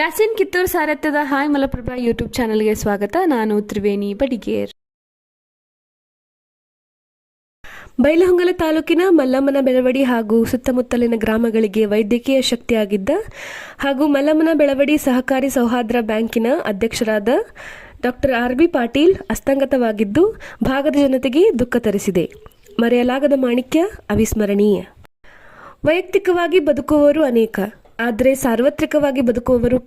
Yasin Kittur ಸಾರಥ್ಯದ hi Malaprabha YouTube ಚಾನಲ್ಗೆ ಸ್ವಾಗತ. ನಾನು ತ್ರಿವೇಣಿ ಬಡಿಗೇರ್. ಬೈಲಹೊಂಗಲ ತಾಲೂಕಿನ ಮಲ್ಲಮ್ಮನ ಬೆಳವಡಿ ಹಾಗೂ ಸುತ್ತಮುತ್ತಲಿನ ಗ್ರಾಮಗಳಿಗೆ ವೈದ್ಯಕೀಯ ಶಕ್ತಿಯಾಗಿದ್ದ ಹಾಗೂ ಮಲ್ಲಮ್ಮನ ಬೆಳವಡಿ ಸಹಕಾರಿ ಸೌಹಾರ್ದ ಬ್ಯಾಂಕಿನ ಅಧ್ಯಕ್ಷರಾದ ಡಾಕ್ಟರ್ ಆರ್.ಬಿ. ಪಾಟೀಲ್ ಅಸ್ತಂಗತವಾಗಿದ್ದು ಭಾಗದ ಜನತೆಗೆ ದುಃಖ ತರಿಸಿದೆ. ಮರೆಯಲಾಗದ ಮಾಣಿಕ್ಯ, ಅವಿಸ್ಮರಣೀಯ. ವೈಯಕ್ತಿಕವಾಗಿ ಬದುಕುವವರು ಅನೇಕ, ಆದರೆ ಸಾರ್ವತ್ರಿಕವಾಗಿ ಬದುಕುವವರು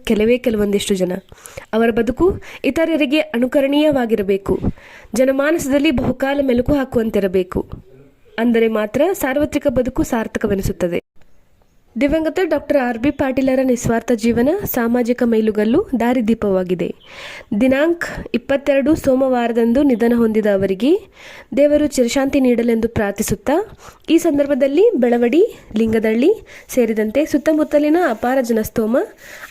ಕೆಲವೊಂದಿಷ್ಟು ಜನ. ಅವರ ಬದುಕು ಇತರರಿಗೆ ಅನುಕರಣೀಯವಾಗಿರಬೇಕು, ಜನಮಾನಸದಲ್ಲಿ ಬಹುಕಾಲ ಮೆಲುಕು ಹಾಕುವಂತಿರಬೇಕು. ಅಂದರೆ ಮಾತ್ರ ಸಾರ್ವತ್ರಿಕ ಬದುಕು ಸಾರ್ಥಕವೆನಿಸುತ್ತದೆ. ದಿವಂಗತ ಡಾಕ್ಟರ್ ಆರ್.ಬಿ. ಪಾಟೀಲರ ನಿಸ್ವಾರ್ಥ ಜೀವನ ಸಾಮಾಜಿಕ ಮೈಲುಗಲ್ಲು, ದಾರಿದೀಪವಾಗಿದೆ. ದಿನಾಂಕ 22 ಸೋಮವಾರದಂದು ನಿಧನ ಹೊಂದಿದ ಅವರಿಗೆ ದೇವರು ಚಿರಶಾಂತಿ ನೀಡಲೆಂದು ಪ್ರಾರ್ಥಿಸುತ್ತಾ, ಈ ಸಂದರ್ಭದಲ್ಲಿ ಬೆಳವಡಿ, ಲಿಂಗದಳ್ಳಿ ಸೇರಿದಂತೆ ಸುತ್ತಮುತ್ತಲಿನ ಅಪಾರ ಜನಸ್ತೋಮ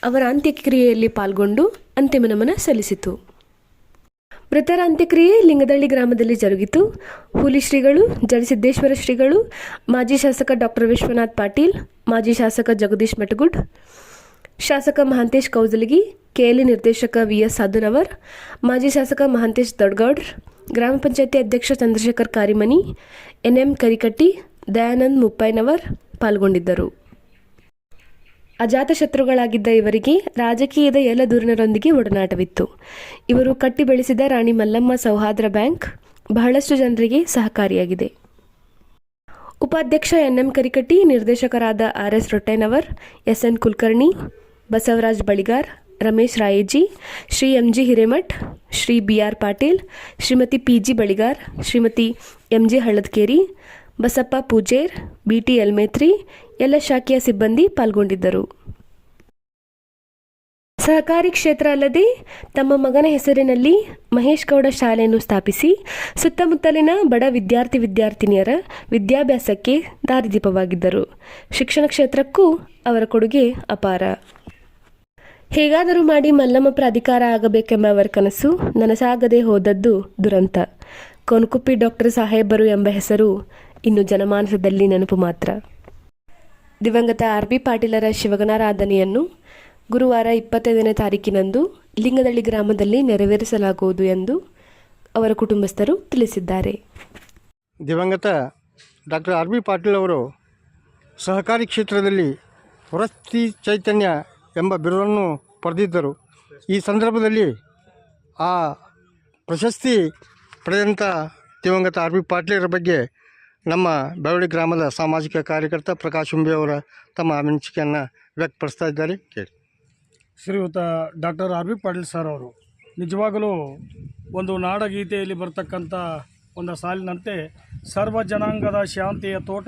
ಅವರ ಅಂತ್ಯಕ್ರಿಯೆಯಲ್ಲಿ ಪಾಲ್ಗೊಂಡು ಅಂತಿಮ ನಮನ ಸಲ್ಲಿಸಿತು. ಮೃತರ ಅಂತ್ಯಕ್ರಿಯೆ ಲಿಂಗದಳ್ಳಿ ಗ್ರಾಮದಲ್ಲಿ ಜರುಗಿತು. ಹುಲಿ ಶ್ರೀಗಳು, ಜಡಸಿದ್ದೇಶ್ವರ ಶ್ರೀಗಳು, ಮಾಜಿ ಶಾಸಕ ಡಾಕ್ಟರ್ ವಿಶ್ವನಾಥ್ ಪಾಟೀಲ್, ಮಾಜಿ ಶಾಸಕ ಜಗದೀಶ್ ಮಟಗುಡ್, ಶಾಸಕ ಮಹಾಂತೇಶ್ ಕೌಜಲಗಿ, ಕೆಎಲ್ಇ ನಿರ್ದೇಶಕ ವಿ.ಎಸ್. ಸಾಧುನವರ್, ಮಾಜಿ ಶಾಸಕ ಮಹಾಂತೇಶ್ ದೊಡ್ಗೌಡ್ರ್, ಗ್ರಾಮ ಪಂಚಾಯತಿ ಅಧ್ಯಕ್ಷ ಚಂದ್ರಶೇಖರ್ ಕಾರಿಮನಿ, ಎನ್.ಎಂ. ಕರಿಕಟ್ಟಿ, ದಯಾನಂದ್ ಮುಪ್ಪೈನವರ್ ಪಾಲ್ಗೊಂಡಿದ್ದರು. ಅಜಾತಶತ್ರುಗಳಾಗಿದ್ದ ಇವರಿಗೆ ರಾಜಕೀಯದ ಎಲ್ಲ ಧುರೀಣರೊಂದಿಗೆ ಒಡನಾಟವಿತ್ತು. ಇವರು ಕಟ್ಟಿ ಬೆಳೆಸಿದ ರಾಣಿ ಮಲ್ಲಮ್ಮ ಸೌಹಾರ್ದ ಬ್ಯಾಂಕ್ ಬಹಳಷ್ಟು ಜನರಿಗೆ ಸಹಕಾರಿಯಾಗಿದೆ. ಉಪಾಧ್ಯಕ್ಷ ಎನ್.ಎಂ. ಕರಿಕಟ್ಟಿ, ನಿರ್ದೇಶಕರಾದ R S. Rottenavar, S N. Kulkarni, Basavaraj Baligar, Ramesh Rayeji, Shri M G. Hiremath, Shri B R. Patil, Shrimati P G. Baligar, Shrimati M G. Halladakeri, Basappa Pujer, B T. Elmetri, ಎಲ್ಲ ಶಾಖೆಯ ಸಿಬ್ಬಂದಿ ಪಾಲ್ಗೊಂಡಿದ್ದರು. ಸಹಕಾರಿ ಕ್ಷೇತ್ರ ಅಲ್ಲದೆ ತಮ್ಮ ಮಗನ ಹೆಸರಿನಲ್ಲಿ ಮಹೇಶ್ ಗೌಡ ಶಾಲೆಯನ್ನು ಸ್ಥಾಪಿಸಿ ಸುತ್ತಮುತ್ತಲಿನ ಬಡ ವಿದ್ಯಾರ್ಥಿನಿಯರ ವಿದ್ಯಾಭ್ಯಾಸಕ್ಕೆ ದಾರಿದೀಪವಾಗಿದ್ದರು. ಶಿಕ್ಷಣ ಕ್ಷೇತ್ರಕ್ಕೂ ಅವರ ಕೊಡುಗೆ ಅಪಾರ. ಹೇಗಾದರೂ ಮಾಡಿ ಮಲ್ಲಮ್ಮ ಪ್ರಾಧಿಕಾರ ಆಗಬೇಕೆಂಬ ಅವರ ಕನಸು ನನಸಾಗದೆ ಹೋದದ್ದು ದುರಂತ. ಕೊನಕುಪ್ಪಿ ಡಾಕ್ಟರ್ ಸಾಹೇಬರು ಎಂಬ ಹೆಸರು ಇನ್ನು ಜನಮಾನಸದಲ್ಲಿ ನೆನಪು ಮಾತ್ರ. ದಿವಂಗತ ಆರ್.ಬಿ. ಪಾಟೀಲರ ಶಿವಗಣಾರಾಧನೆಯನ್ನು ಗುರುವಾರ 25ನೇ ತಾರೀಕಿನಂದು ಲಿಂಗದಳ್ಳಿ ಗ್ರಾಮದಲ್ಲಿ ನೆರವೇರಿಸಲಾಗುವುದು ಎಂದು ಅವರ ಕುಟುಂಬಸ್ಥರು ತಿಳಿಸಿದ್ದಾರೆ. ದಿವಂಗತ ಡಾಕ್ಟರ್ ಆರ್.ಬಿ. ಪಾಟೀಲ್ ಅವರು ಸಹಕಾರಿ ಕ್ಷೇತ್ರದಲ್ಲಿ ವೃತ್ತಿ ಚೈತನ್ಯ ಎಂಬ ಬಿರುದನ್ನು ಪಡೆದಿದ್ದರು. ಈ ಸಂದರ್ಭದಲ್ಲಿ ಆ ಪ್ರಶಸ್ತಿ ಪಡೆದಂಥ ದಿವಂಗತ ಆರ್.ಬಿ. ಪಾಟೀಲರ ಬಗ್ಗೆ ನಮ್ಮ ಬೆಳವಡಿ ಗ್ರಾಮದ ಸಾಮಾಜಿಕ ಕಾರ್ಯಕರ್ತ ಪ್ರಕಾಶ್ ಹುಂಬಿ ಅವರ ತಮ್ಮ ಮೆಚ್ಚುಗೆಯನ್ನು ವ್ಯಕ್ತಪಡಿಸ್ತಾ ಇದ್ದಾರೆ. ಕೇಳಿ. ಶ್ರೀಯುತ ಡಾಕ್ಟರ್ ಆರ್.ಬಿ. ಪಾಟೀಲ್ ಸರ್ ಅವರು ನಿಜವಾಗಲೂ ಒಂದು ನಾಡಗೀತೆಯಲ್ಲಿ ಬರ್ತಕ್ಕಂಥ ಒಂದು ಸಾಲಿನಂತೆ ಸರ್ವ ಜನಾಂಗದ ಶಾಂತಿಯ ತೋಟ,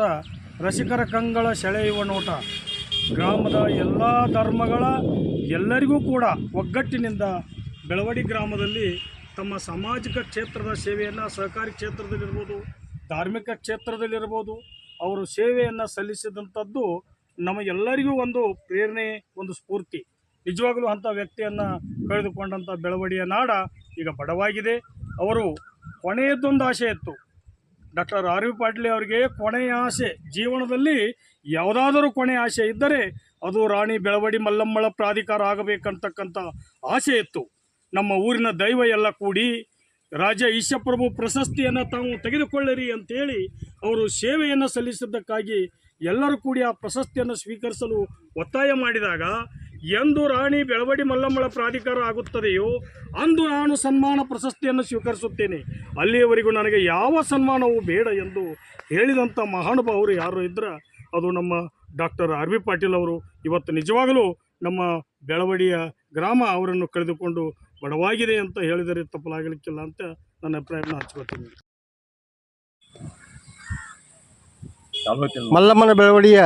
ರಸಿಕರ ಕಂಗಳ ಸೆಳೆಯುವ ನೋಟ, ಗ್ರಾಮದ ಎಲ್ಲ ಧರ್ಮಗಳ ಎಲ್ಲರಿಗೂ ಕೂಡ ಒಗ್ಗಟ್ಟಿನಿಂದ ಬೆಳವಡಿ ಗ್ರಾಮದಲ್ಲಿ ತಮ್ಮ ಸಾಮಾಜಿಕ ಕ್ಷೇತ್ರದ ಸೇವೆಯನ್ನು ಸಹಕಾರಿ ಕ್ಷೇತ್ರದಲ್ಲಿರ್ಬೋದು, ಧಾರ್ಮಿಕ ಕ್ಷೇತ್ರದಲ್ಲಿರ್ಬೋದು ಅವರು ಸೇವೆಯನ್ನು ಸಲ್ಲಿಸಿದಂಥದ್ದು ನಮಗೆಲ್ಲರಿಗೂ ಒಂದು ಪ್ರೇರಣೆ, ಒಂದು ಸ್ಫೂರ್ತಿ. ನಿಜವಾಗಲೂ ಅಂಥ ವ್ಯಕ್ತಿಯನ್ನು ಕಳೆದುಕೊಂಡಂಥ ಬೆಳವಡಿಯ ನಾಡ ಈಗ ಬಡವಾಗಿದೆ. ಅವರು ಕೊನೆಯದೊಂದು ಆಸೆ ಇತ್ತು. Doctor RB. ಪಾಟೀಲ್ ಅವರಿಗೆ ಕೊನೆಯ ಆಸೆ, ಜೀವನದಲ್ಲಿ ಯಾವುದಾದರೂ ಕೊನೆಯ ಆಸೆ ಇದ್ದರೆ ಅದು ರಾಣಿ ಬೆಳವಡಿ ಮಲ್ಲಮ್ಮಳ ಪ್ರಾಧಿಕಾರ ಆಗಬೇಕಂತಕ್ಕಂಥ ಆಸೆ ಇತ್ತು. ನಮ್ಮ ಊರಿನ ದೈವ ಎಲ್ಲ ಕೂಡಿ ರಾಜ ಈಶಪ್ರಭು ಪ್ರಶಸ್ತಿಯನ್ನು ತಾವು ತೆಗೆದುಕೊಳ್ಳಿರಿ ಅಂತೇಳಿ ಅವರು ಸೇವೆಯನ್ನು ಸಲ್ಲಿಸಿದ್ದಕ್ಕಾಗಿ ಎಲ್ಲರೂ ಕೂಡಿ ಆ ಪ್ರಶಸ್ತಿಯನ್ನು ಸ್ವೀಕರಿಸಲು ಒತ್ತಾಯ ಮಾಡಿದಾಗ, ಎಂದು ರಾಣಿ ಬೆಳವಡಿ ಮಲ್ಲಮ್ಮಳ ಪ್ರಾಧಿಕಾರ ಆಗುತ್ತದೆಯೋ ಅಂದು ನಾನು ಸನ್ಮಾನ ಪ್ರಶಸ್ತಿಯನ್ನು ಸ್ವೀಕರಿಸುತ್ತೇನೆ, ಅಲ್ಲಿಯವರೆಗೂ ನನಗೆ ಯಾವ ಸನ್ಮಾನವೂ ಬೇಡ ಎಂದು ಹೇಳಿದಂಥ ಮಹಾನುಭಾವರು ಯಾರು ಇದ್ದರೆ ಅದು ನಮ್ಮ ಡಾಕ್ಟರ್ ಆರ್.ಬಿ. ಪಾಟೀಲ್ ಅವರು. ಇವತ್ತು ನಿಜವಾಗಲೂ ನಮ್ಮ ಬೆಳವಡಿಯ ಗ್ರಾಮ ಅವರನ್ನು ಕಳೆದುಕೊಂಡು ಬಡವಾಗಿದೆ ಅಂತ ಹೇಳಿದರೆ ತಪ್ಪಲಾಗಲಿಕ್ಕಿಲ್ಲ ಅಂತ ನನ್ನ ಅಭಿಪ್ರಾಯವನ್ನು ಹಂಚ್ಕೊಳ್ತೀನಿ. ಮಲ್ಲಮ್ಮನ ಬೆಳವಡಿಯ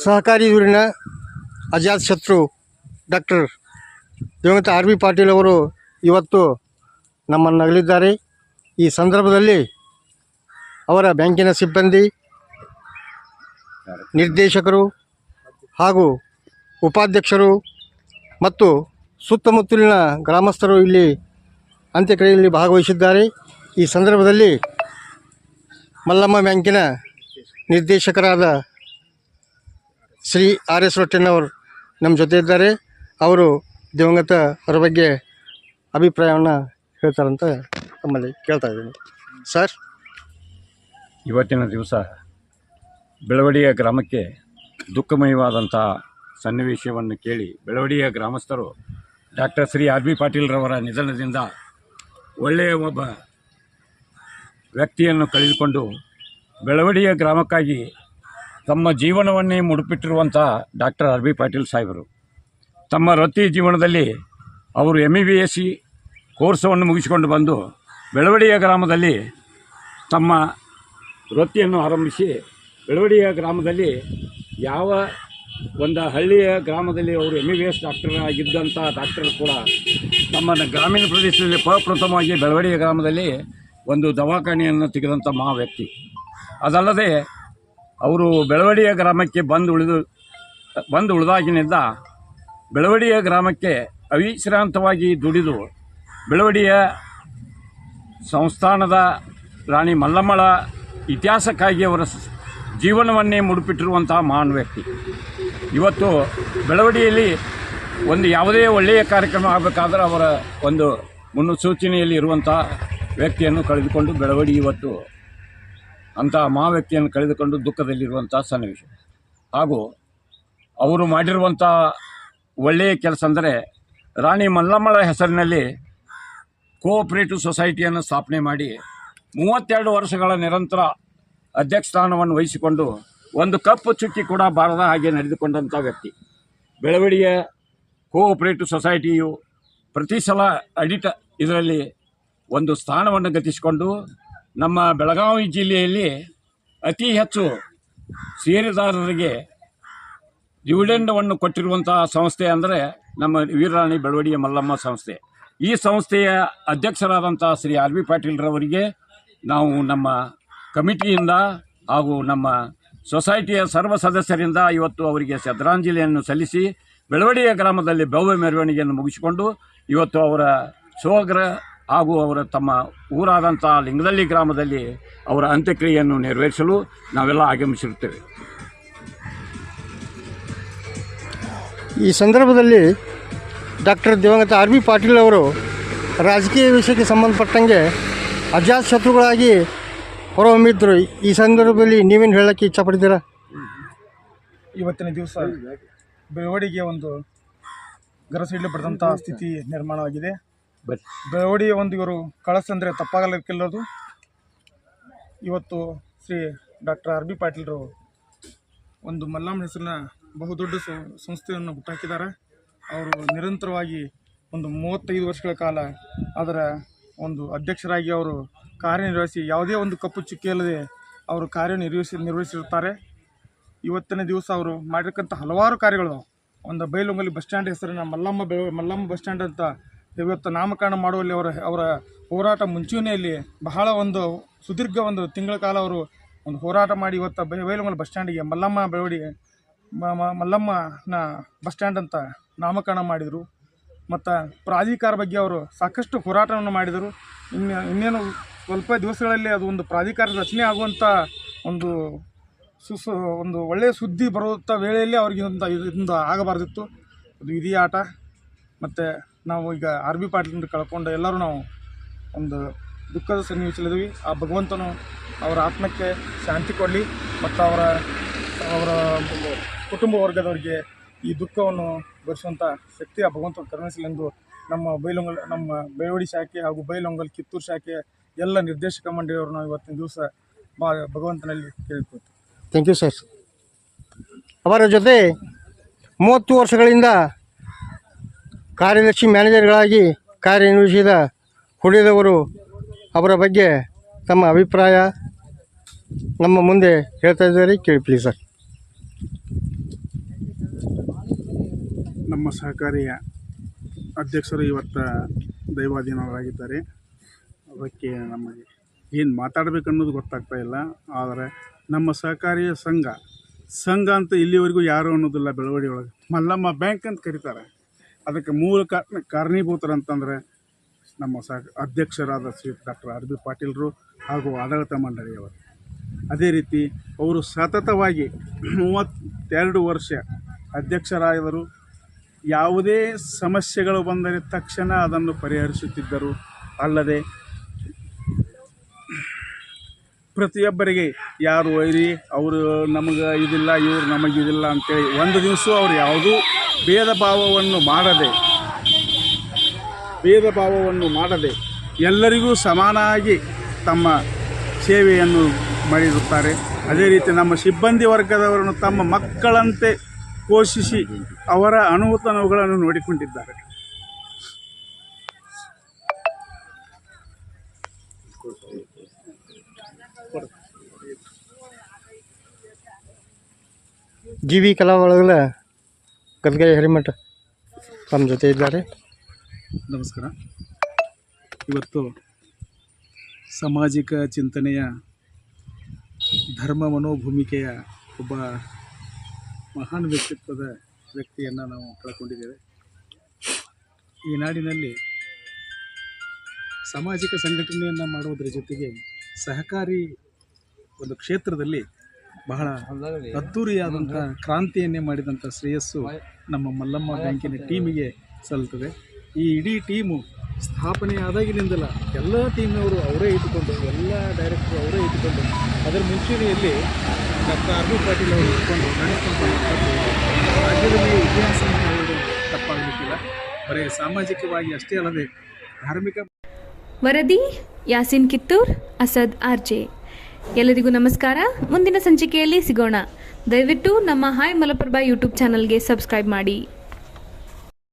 ಸಹಕಾರಿ ಊರಿನ ಅಜಾತ್ ಶತ್ರು ಡಾಕ್ಟರ್ ದಿವಂಗತ ಆರ್.ಬಿ. ಪಾಟೀಲ್ ಅವರು ಇವತ್ತು ನಮ್ಮನ್ನು ಅಗಲಿದ್ದಾರೆ. ಈ ಸಂದರ್ಭದಲ್ಲಿ ಅವರ ಬ್ಯಾಂಕಿನ ಸಿಬ್ಬಂದಿ, ನಿರ್ದೇಶಕರು ಹಾಗೂ ಉಪಾಧ್ಯಕ್ಷರು ಮತ್ತು ಸುತ್ತಮುತ್ತಲಿನ ಗ್ರಾಮಸ್ಥರು ಇಲ್ಲಿ ಅಂತ್ಯಕ್ರಿಯೆಯಲ್ಲಿ ಭಾಗವಹಿಸಿದ್ದಾರೆ. ಈ ಸಂದರ್ಭದಲ್ಲಿ ಮಲ್ಲಮ್ಮ ಬ್ಯಾಂಕಿನ ನಿರ್ದೇಶಕರಾದ ಶ್ರೀ ಆರ್.ಎಸ್. ರೊಟ್ಟೆನವರು ನಮ್ಮ ಜೊತೆ ಇದ್ದಾರೆ. ಅವರು ದಿವಂಗತ ಅವರ ಬಗ್ಗೆ ಅಭಿಪ್ರಾಯವನ್ನು ಹೇಳ್ತಾರಂತ ತಮ್ಮಲ್ಲಿ ಕೇಳ್ತಾ ಇದ್ದೀನಿ ಸರ್. ಇವತ್ತಿನ ದಿವಸ ಬೆಳವಡಿಯ ಗ್ರಾಮಕ್ಕೆ ದುಃಖಮಯವಾದಂಥ ಸನ್ನಿವೇಶವನ್ನು ಕೇಳಿ ಬೆಳವಡಿಯ ಗ್ರಾಮಸ್ಥರು ಡಾಕ್ಟರ್ ಶ್ರೀ ಆರ್ ಬಿ ಪಾಟೀಲ್ರವರ ನಿಧನದಿಂದ ಒಳ್ಳೆಯ ಒಬ್ಬ ವ್ಯಕ್ತಿಯನ್ನು ಕಳೆದುಕೊಂಡು ಬೆಳವಡಿಯ ಗ್ರಾಮಕ್ಕಾಗಿ ತಮ್ಮ ಜೀವನವನ್ನೇ ಮುಡುಪಿಟ್ಟಿರುವಂಥ ಡಾಕ್ಟರ್ ಆರ್ ಬಿ ಪಾಟೀಲ್ ಸಾಹೇಬರು ತಮ್ಮ ವೃತ್ತಿ ಜೀವನದಲ್ಲಿ ಅವರು MBBS ಕೋರ್ಸವನ್ನು ಮುಗಿಸಿಕೊಂಡು ಬಂದು ಬೆಳವಡಿಯ ಗ್ರಾಮದಲ್ಲಿ ತಮ್ಮ ವೃತ್ತಿಯನ್ನು ಆರಂಭಿಸಿ ಬೆಳವಡಿಯ ಗ್ರಾಮದಲ್ಲಿ ಯಾವ ಒಂದು ಹಳ್ಳಿಯ ಗ್ರಾಮದಲ್ಲಿ ಅವರು MBBS ಡಾಕ್ಟರ್ ಆಗಿದ್ದಂಥ ಡಾಕ್ಟರ್ ಕೂಡ ನಮ್ಮ ಗ್ರಾಮೀಣ ಪ್ರದೇಶದಲ್ಲಿ ಪ್ರಪ್ರಥಮವಾಗಿ ಬೆಳವಡಿಯ ಗ್ರಾಮದಲ್ಲಿ ಒಂದು ದವಾಖಾನೆಯನ್ನು ತೆಗೆದಂಥ ಮಹಾ ವ್ಯಕ್ತಿ. ಅದಲ್ಲದೆ ಅವರು ಬೆಳವಡಿಯ ಗ್ರಾಮಕ್ಕೆ ಬಂದು ಉಳಿದಾಗಿನಿಂದ ಬೆಳವಡಿಯ ಗ್ರಾಮಕ್ಕೆ ಅವಿಶ್ರಾಂತವಾಗಿ ದುಡಿದು ಬೆಳವಡಿಯ ಸಂಸ್ಥಾನದ ರಾಣಿ ಮಲ್ಲಮ್ಮಳ ಇತಿಹಾಸಕ್ಕಾಗಿ ಅವರ ಜೀವನವನ್ನೇ ಮುಡುಪಿಟ್ಟಿರುವಂತಹ ಮಹಾನ್ ವ್ಯಕ್ತಿ. ಇವತ್ತು ಬೆಳವಡಿಯಲ್ಲಿ ಒಂದು ಯಾವುದೇ ಒಳ್ಳೆಯ ಕಾರ್ಯಕ್ರಮ ಆಗಬೇಕಾದ್ರೆ ಅವರ ಒಂದು ಮುನ್ಸೂಚನೆಯಲ್ಲಿ ಇರುವಂಥ ವ್ಯಕ್ತಿಯನ್ನು ಕಳೆದುಕೊಂಡು ಬೆಳವಡಿ ಇವತ್ತು ಅಂಥ ಮಹಾ ವ್ಯಕ್ತಿಯನ್ನು ಕಳೆದುಕೊಂಡು ದುಃಖದಲ್ಲಿರುವಂಥ ಸನ್ನಿವೇಶ. ಹಾಗೂ ಅವರು ಮಾಡಿರುವಂಥ ಒಳ್ಳೆಯ ಕೆಲಸ ಅಂದರೆ ರಾಣಿ ಮಲ್ಲಮ್ಮಳ ಹೆಸರಿನಲ್ಲಿ ಕೋಆಪರೇಟಿವ್ ಸೊಸೈಟಿಯನ್ನು ಸ್ಥಾಪನೆ ಮಾಡಿ 32 ವರ್ಷಗಳ ನಿರಂತರ ಅಧ್ಯಕ್ಷ ಸ್ಥಾನವನ್ನು ವಹಿಸಿಕೊಂಡು ಒಂದು ಕಪ್ಪು ಚುಕ್ಕಿ ಕೂಡ ಬಾರದ ಹಾಗೆ ನಡೆದುಕೊಂಡಂಥ ವ್ಯಕ್ತಿ. ಬೆಳವಡಿಯ ಕೋಆಪರೇಟಿವ್ ಸೊಸೈಟಿಯು ಪ್ರತಿ ಸಲ ಇದರಲ್ಲಿ ಒಂದು ಸ್ಥಾನವನ್ನು ಗತಿಸಿಕೊಂಡು ನಮ್ಮ ಬೆಳಗಾವಿ ಜಿಲ್ಲೆಯಲ್ಲಿ ಅತಿ ಹೆಚ್ಚು ಷೇರುದಾರರಿಗೆ ಡಿವಿಡೆಂಡವನ್ನು ಕೊಟ್ಟಿರುವಂತಹ ಸಂಸ್ಥೆ ಅಂದರೆ ನಮ್ಮ ವೀರರಾಣಿ ಬೆಳವಡಿಯ ಮಲ್ಲಮ್ಮ ಸಂಸ್ಥೆ. ಈ ಸಂಸ್ಥೆಯ ಅಧ್ಯಕ್ಷರಾದಂಥ ಶ್ರೀ ಆರ್ ಬಿ ಪಾಟೀಲ್ರವರಿಗೆ ನಾವು ನಮ್ಮ ಕಮಿಟಿಯಿಂದ ಹಾಗೂ ನಮ್ಮ ಸೊಸೈಟಿಯ ಸರ್ವ ಸದಸ್ಯರಿಂದ ಇವತ್ತು ಅವರಿಗೆ ಶ್ರದ್ಧಾಂಜಲಿಯನ್ನು ಸಲ್ಲಿಸಿ ಬೆಳವಡಿಯ ಗ್ರಾಮದಲ್ಲಿ ಭವ್ಯ ಮೆರವಣಿಗೆಯನ್ನು ಮುಗಿಸಿಕೊಂಡು ಇವತ್ತು ಅವರ ಸೋಗ್ರ ಹಾಗೂ ಅವರ ತಮ್ಮ ಊರಾದಂಥ ಲಿಂಗದಳ್ಳಿ ಗ್ರಾಮದಲ್ಲಿ ಅವರ ಅಂತ್ಯಕ್ರಿಯೆಯನ್ನು ನೆರವೇರಿಸಲು ನಾವೆಲ್ಲ ಆಗಮಿಸಿರುತ್ತೇವೆ. ಈ ಸಂದರ್ಭದಲ್ಲಿ ಡಾಕ್ಟರ್ ದಿವಂಗತ ಆರ್ ಬಿ ಪಾಟೀಲ್ ಅವರು ರಾಜಕೀಯ ವಿಷಯಕ್ಕೆ ಸಂಬಂಧಪಟ್ಟಂಗೆ ಅಜಾತ ಶತ್ರುಗಳಾಗಿ ಹೊರಹೊಮ್ಮಿದ್ರು. ಈ ಸಂದರ್ಭದಲ್ಲಿ ನೀವೇನು ಹೇಳೋಕ್ಕೆ ಇಚ್ಛಪಡ್ತೀರಾ? ಇವತ್ತಿನ ದಿವಸ ಬೆಳವಡಿಗೆ ಒಂದು ಗರಸಿಡ್ಲು ಪಡೆದಂಥ ಸ್ಥಿತಿ ನಿರ್ಮಾಣವಾಗಿದೆ. ಬೆಳವಡಿಯ ಒಂದು ಇವರು ಕಳಸಂದರೆ ತಪ್ಪಾಗಲಿಕ್ಕಿಲ್ಲದು. ಇವತ್ತು ಶ್ರೀ ಡಾಕ್ಟರ್ ಆರ್ ಬಿ ಪಾಟೀಲ್ರು ಒಂದು ಮಲ್ಲಮ್ಮ ಹೆಸರಿನ ಬಹುದೊಡ್ಡ ಸಂಸ್ಥೆಯನ್ನು ಹುಟ್ಟಾಕಿದ್ದಾರೆ. ಅವರು ನಿರಂತರವಾಗಿ ಒಂದು 35 ವರ್ಷಗಳ ಕಾಲ ಅದರ ಒಂದು ಅಧ್ಯಕ್ಷರಾಗಿ ಅವರು ಕಾರ್ಯನಿರ್ವಹಿಸಿ ಯಾವುದೇ ಒಂದು ಕಪ್ಪು ಚುಕ್ಕಿ ಇಲ್ಲದೆ ಅವರು ನಿರ್ವಹಿಸಿರುತ್ತಾರೆ. ಇವತ್ತಿನ ದಿವಸ ಅವರು ಮಾಡಿರ್ತಕ್ಕಂಥ ಹಲವಾರು ಕಾರ್ಯಗಳು ಒಂದು ಬೈಲೊಂಗಲ್ಲಿ ಬಸ್ ಸ್ಟ್ಯಾಂಡ್ ಹೆಸರಿನ ಮಲ್ಲಮ್ಮ ಬಸ್ ಸ್ಟ್ಯಾಂಡ್ ಅಂತ ಇವತ್ತು ನಾಮಕರಣ ಮಾಡುವಲ್ಲಿ ಅವರ ಹೋರಾಟ ಮುಂಚೂಣಿಯಲ್ಲಿ ಬಹಳ ಒಂದು ಸುದೀರ್ಘ ಒಂದು ತಿಂಗಳ ಕಾಲ ಅವರು ಒಂದು ಹೋರಾಟ ಮಾಡಿ ಇವತ್ತು ಬೈಲೊಂಗಲ್ ಬಸ್ ಸ್ಟ್ಯಾಂಡಿಗೆ ಮಲ್ಲಮ್ಮನ ಬಸ್ ಸ್ಟ್ಯಾಂಡ್ ಅಂತ ನಾಮಕರಣ ಮಾಡಿದರು. ಮತ್ತು ಪ್ರಾಧಿಕಾರ ಬಗ್ಗೆ ಅವರು ಸಾಕಷ್ಟು ಹೋರಾಟವನ್ನು ಮಾಡಿದರು. ಇನ್ನೇನು ಸ್ವಲ್ಪ ದಿವಸಗಳಲ್ಲಿ ಅದು ಒಂದು ಪ್ರಾಧಿಕಾರ ರಚನೆ ಆಗುವಂಥ ಒಂದು ಒಂದು ಒಳ್ಳೆಯ ಸುದ್ದಿ ಬರುವಂಥ ವೇಳೆಯಲ್ಲಿ ಅವ್ರಿಗೆ ಇದೊಂದು ಆಗಬಾರ್ದಿತ್ತು. ಅದು ವಿಧಿ ಆಟ. ಮತ್ತು ನಾವು ಈಗ ಆರ್ ಬಿ ಪಾಟೀಲ್ ಕಳ್ಕೊಂಡು ಎಲ್ಲರೂ ನಾವು ಒಂದು ದುಃಖದ ಸನ್ನಿವೇಶದಲ್ಲಿದ್ದೀವಿ. ಆ ಭಗವಂತನು ಅವರ ಆತ್ಮಕ್ಕೆ ಶಾಂತಿ ಕೊಡಲಿ ಮತ್ತು ಅವರ ಕುಟುಂಬ ವರ್ಗದವರಿಗೆ ಈ ದುಃಖವನ್ನು ಭರಿಸುವಂಥ ಶಕ್ತಿ ಆ ಭಗವಂತನ ಕರುಣಿಸಲೆಂದು ನಮ್ಮ ಬೆಳವಡಿ ಶಾಖೆ ಹಾಗೂ ಬೈಲೊಂಗಲ್ ಕಿತ್ತೂರು ಶಾಖೆ ಎಲ್ಲ ನಿರ್ದೇಶಕ ಮಂಡಳಿಯವರು ನಾವು ಇವತ್ತಿನ ದಿವಸ ಭಗವಂತನಲ್ಲಿ ಕೇಳಿಕೊಳ್ತೀವಿ. Thank you sir. ಅವರ ಜೊತೆ 30 ವರ್ಷಗಳಿಂದ ಕಾರ್ಯದರ್ಶಿ ಮ್ಯಾನೇಜರ್ಗಳಾಗಿ ಕಾರ್ಯನಿರ್ವಹಿಸಿದ ಉಳಿದವರು ಅವರ ಬಗ್ಗೆ ತಮ್ಮ ಅಭಿಪ್ರಾಯ ನಮ್ಮ ಮುಂದೆ ಹೇಳ್ತಾ ಇದ್ದಾರೆ. ಕೇಳಿ ಪ್ಲೀಸ್ ಸರ್. ನಮ್ಮ ಸಹಕಾರಿಯ ಅಧ್ಯಕ್ಷರು ಇವತ್ತು ದೈವಾಧೀನರಾಗಿದ್ದಾರೆ. ಅದಕ್ಕೆ ನಮಗೆ ಏನು ಮಾತಾಡಬೇಕು ಅನ್ನೋದು ಗೊತ್ತಾಗ್ತಾ ಇಲ್ಲ. ಆದರೆ ನಮ್ಮ ಸಹಕಾರಿಯ ಸಂಘ ಅಂತ ಇಲ್ಲಿವರೆಗೂ ಯಾರು ಅನ್ನೋದಿಲ್ಲ. ಬೆಳವಡಿ ಒಳಗೆ ಮಲ್ಲಮ್ಮ ಬ್ಯಾಂಕ್ ಅಂತ ಕರೀತಾರೆ. ಅದಕ್ಕೆ ಮೂಲ ಕಾರಣೀಭೂತರಂತಂದರೆ ನಮ್ಮ ಅಧ್ಯಕ್ಷರಾದ ಶ್ರೀ ಡಾಕ್ಟರ್ ಆರ್ ಬಿ ಪಾಟೀಲ್ರು ಹಾಗೂ ಆಡಳಿತ ಮಂಡಳಿಯವರು. ಅದೇ ರೀತಿ ಅವರು ಸತತವಾಗಿ 32 ವರ್ಷ ಅಧ್ಯಕ್ಷರಾದರು. ಯಾವುದೇ ಸಮಸ್ಯೆಗಳು ಬಂದರೆ ತಕ್ಷಣ ಅದನ್ನು ಪರಿಹರಿಸುತ್ತಿದ್ದರು. ಅಲ್ಲದೆ ಪ್ರತಿಯೊಬ್ಬರಿಗೆ ಯಾರು ವೈರಿ, ಅವರು ನಮಗೆ ಇದಿಲ್ಲ, ಇವರು ನಮಗಿದಿಲ್ಲ ಅಂತೇಳಿ ಒಂದು ದಿವಸ ಅವರು ಯಾವುದೂ ಭೇದ ಭಾವವನ್ನು ಮಾಡದೆ ಎಲ್ಲರಿಗೂ ಸಮಾನಾಗಿ ತಮ್ಮ ಸೇವೆಯನ್ನು ಮಾಡಿರುತ್ತಾರೆ. ಅದೇ ರೀತಿ ನಮ್ಮ ಸಿಬ್ಬಂದಿ ವರ್ಗದವರನ್ನು ತಮ್ಮ ಮಕ್ಕಳಂತೆ ಪೋಷಿಸಿ ಅವರ ಅನುಭವಗಳನ್ನು ನೋಡಿಕೊಂಡಿದ್ದಾರೆ. ಜಿ.ವಿ. ಕಲಾ ಬಳಗದ ಗದಗೈ ಹಿರೇಮಠ ನಮ್ಮ ಜೊತೆ ಇದ್ದಾರೆ. ನಮಸ್ಕಾರ. ಇವತ್ತು ಸಾಮಾಜಿಕ ಚಿಂತನೆಯ ಧರ್ಮ ಮನೋಭೂಮಿಕೆಯ ಒಬ್ಬ ಮಹಾನ್ ವ್ಯಕ್ತಿಯನ್ನು ನಾವು ಕಳ್ಕೊಂಡಿದ್ದೇವೆ. ಈ ನಾಡಿನಲ್ಲಿ ಸಾಮಾಜಿಕ ಸಂಘಟನೆಯನ್ನು ಮಾಡುವುದರ ಜೊತೆಗೆ ಸಹಕಾರಿ ಒಂದು ಕ್ಷೇತ್ರದಲ್ಲಿ ಬಹಳ ಅದ್ಧೂರಿಯಾದಂಥ ಕ್ರಾಂತಿಯನ್ನೇ ಮಾಡಿದಂಥ ಶ್ರೇಯಸ್ಸು ನಮ್ಮ ಮಲ್ಲಮ್ಮ ಬ್ಯಾಂಕಿನ ಟೀಮಿಗೆ ಸಲ್ಲುತ್ತದೆ. ಈ ಇಡೀ ಟೀಮು ಸ್ಥಾಪನೆಯಾದಾಗಿನಿಂದಲ ಎಲ್ಲ ಟೀಮ್ನವರು ಅವರೇ ಇಟ್ಟುಕೊಂಡು, ಎಲ್ಲ ಡೈರೆಕ್ಟರ್ ಅವರೇ ಇಟ್ಟುಕೊಂಡು, ಅದರ ಮುಂಚೂಣಿಯಲ್ಲಿ ಡಾಕ್ಟರ್ ಆರ್ ವಿ ಪಾಟೀಲ್ ಅವರು ಇಟ್ಕೊಂಡು ನಡೆಸ್ಕೊಂಡು ರಾಜ್ಯದಲ್ಲಿ ಇತಿಹಾಸ ಹೇಳೋದು ತಪ್ಪಾಗಲಿಕ್ಕಿಲ್ಲ. ಬರೀ ಸಾಮಾಜಿಕವಾಗಿ ಅಷ್ಟೇ ಅಲ್ಲದೆ ಧಾರ್ಮಿಕ. ವರದಿ ಯಾಸಿನ್ ಕಿತ್ತೂರ್, ಅಸದ್ ಆರ್ಜೆ. ಎಲ್ಲರಿಗೂ ನಮಸ್ಕಾರ. ಮುಂದಿನ ಸಂಚಿಕೆಯಲ್ಲಿ ಸಿಗೋಣ. ದಯವಿಟ್ಟು ನಮ್ಮ ಹಾಯ್ ಮಲಪ್ರಭಾ ಯೂಟ್ಯೂಬ್ ಚಾನಲ್ಗೆ ಸಬ್ಸ್ಕ್ರೈಬ್ ಮಾಡಿ.